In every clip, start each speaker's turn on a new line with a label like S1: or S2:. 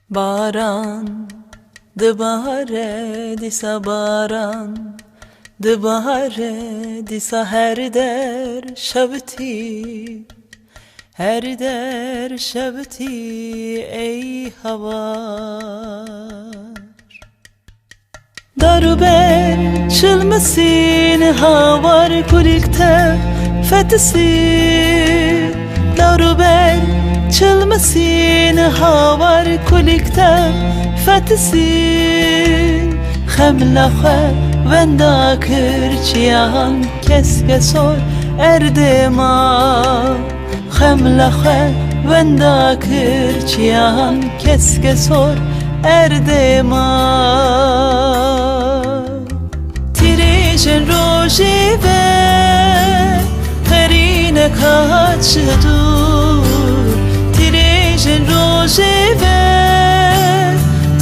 S1: Baran, dibare disa baran, dibare disa her der şevti, her der şevti ey havar. Daruber çılmasın havar kulikte fetisi. Daruber çılmasın havar kulikte fetisi. Xemla xwe venda kirçiyan keske sor erdema. Xemla xwe venda kirçiyan keske sor erdema. Tirejin roji ve karine kaçdur. Tirejin roji ve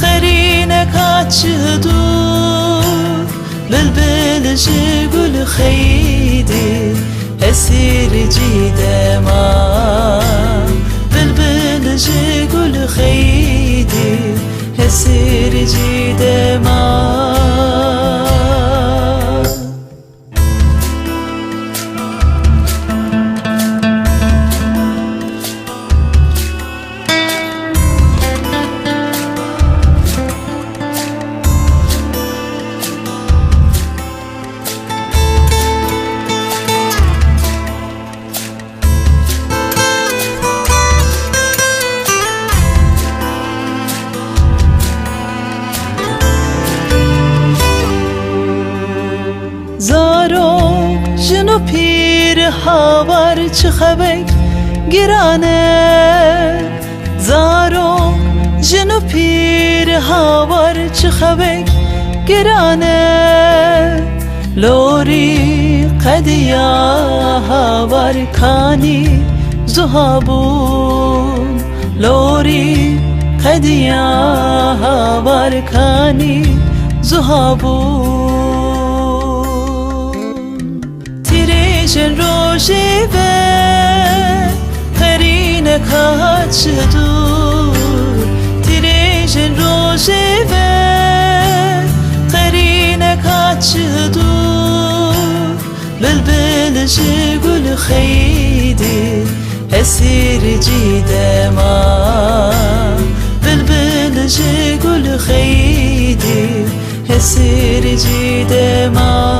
S1: karine kaçdur. Bülbül gül xeydi esir cidema. Bülbül gül xeydi esir cidema. Zaro jino pir havar çıxebek girane. Zaro jino pir havar çıxebek girane. Lori qediya havar kani zuhabun. Lori qediya havar kani zuhabun. Tirejin roji ve karine kaçdur. Tirejin roji ve karine kaçdur. Bülbül gül xeydi esir cidema. Bülbül gül xeydi esir cidema.